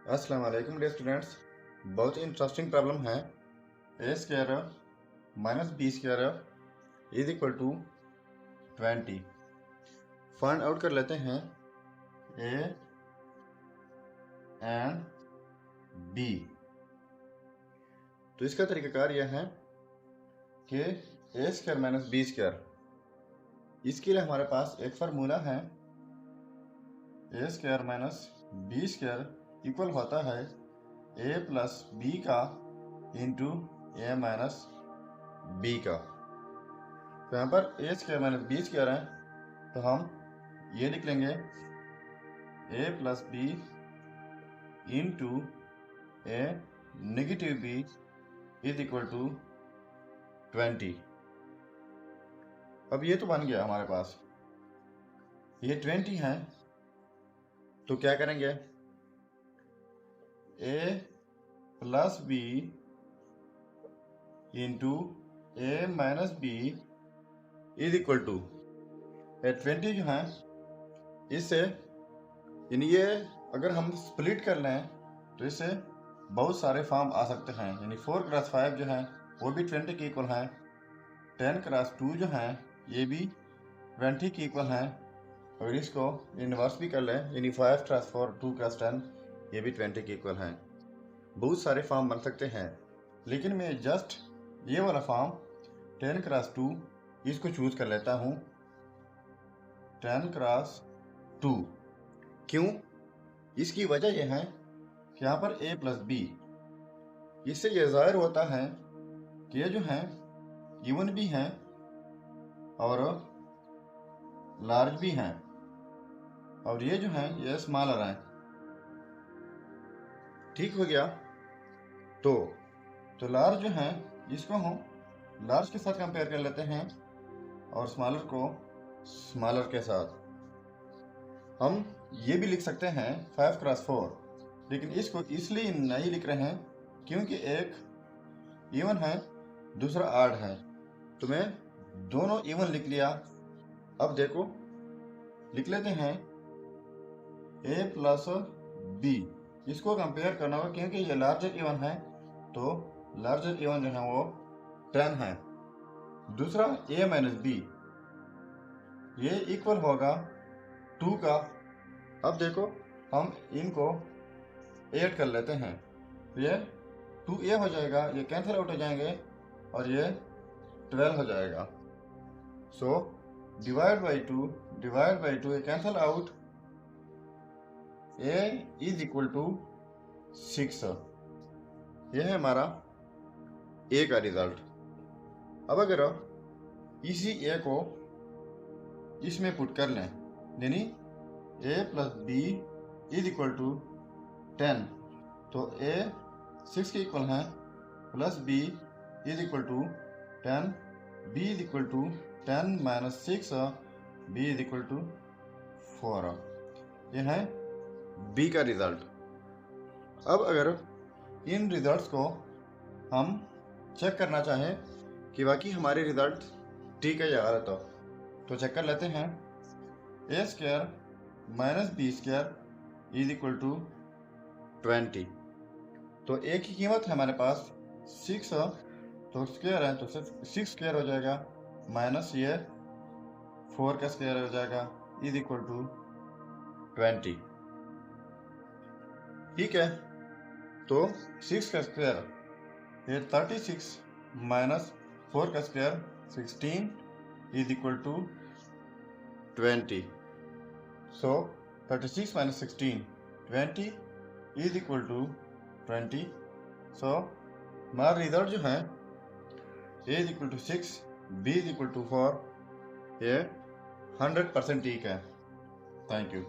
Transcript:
अस्सलाम वालेकुम dear students. बहुत ही इंटरेस्टिंग प्रॉब्लम है। A square minus B square is equal to 20। Find out कर लेते हैं ए एंड बी। तो इसका तरीकाकार यह है कि A square minus B square, इसके लिए हमारे पास एक फार्मूला है। A square minus B square equal होता है ए प्लस बी का इंटू ए माइनस बी का। तो यहाँ पर A square minus B square है, तो हम ये लिख लेंगे A plus B into A negative B is equal to 20। अब ये तो बन गया हमारे पास, ये 20 है। तो क्या करेंगे, A plus B into A minus B is equal to 20 जो है, इससे यानी ये अगर हम स्प्लिट कर लें तो इससे बहुत सारे फॉर्म आ सकते हैं। यानी 4x5 जो है वो भी 20 के इक्वल है, 10x2 जो है ये भी 20 के इक्वल है, और इसको इन्वर्स भी कर लें यानी 5x4 2x10 ये भी 20 के इक्वल है। बहुत सारे फॉर्म बन सकते हैं, लेकिन मैं जस्ट ये वाला फॉर्म 10x2 इसको चूज कर लेता हूँ। 10x2 क्यों? इसकी वजह यह है कि यहाँ पर a प्लस बी, इससे यह जाहिर होता है कि ये जो है इवन भी हैं और लार्ज भी हैं, और ये जो है ये स्मॉलर है। ठीक हो गया। तो लार्ज जो है इसको हम लार्ज के साथ कंपेयर कर लेते हैं और स्मॉलर को स्मॉलर के साथ। हम ये भी लिख सकते हैं 5x4, लेकिन इसको इसलिए नहीं लिख रहे हैं क्योंकि एक इवन है दूसरा ऑड है, तो मैं दोनों इवन लिख लिया। अब देखो लिख लेते हैं a प्लस बी, इसको कंपेयर करना होगा क्योंकि ये लार्जर इवन है, तो लार्जर इवन जो है वो 10 है। दूसरा a माइनस बी, ये इक्वल होगा 2 का। अब देखो हम इनको ऐड कर लेते हैं, ये 2a हो जाएगा, ये कैंसिल आउट हो जाएंगे और ये 12 हो जाएगा। सो डिवाइड बाई 2 ये cancel out, a is equal to 6। यह है हमारा a का रिजल्ट। अब अगर इसी a को इसमें पुट कर लें, यानी a plus b is equal to 10, तो a 6 के इक्वल है plus b is equal to 10, b is equal to 10 minus 6, b is equal to 4। यह है b का रिजल्ट। अब अगर इन रिजल्ट्स को हम चेक करना चाहें कि बाकी हमारे रिजल्ट ठीक है या गलत हो, तो चेक कर लेते हैं। A square minus B square is equal to 20। तो ए की कीमत है हमारे पास 6, तो स्क्वायर है तो 6 स्क्वायर हो जाएगा, माइनस ये 4 का स्क्वायर हो जाएगा इज इक्वल टू 20। ठीक है, तो 6 का स्क्वायर ये 36 माइनस 4 का square 16 is equal to 20। So 36 minus 16 20 is equal to 20। So हमारा रिजल्ट जो है a is equal to 6, b is equal to 4, ये 100% ठीक है। Thank you.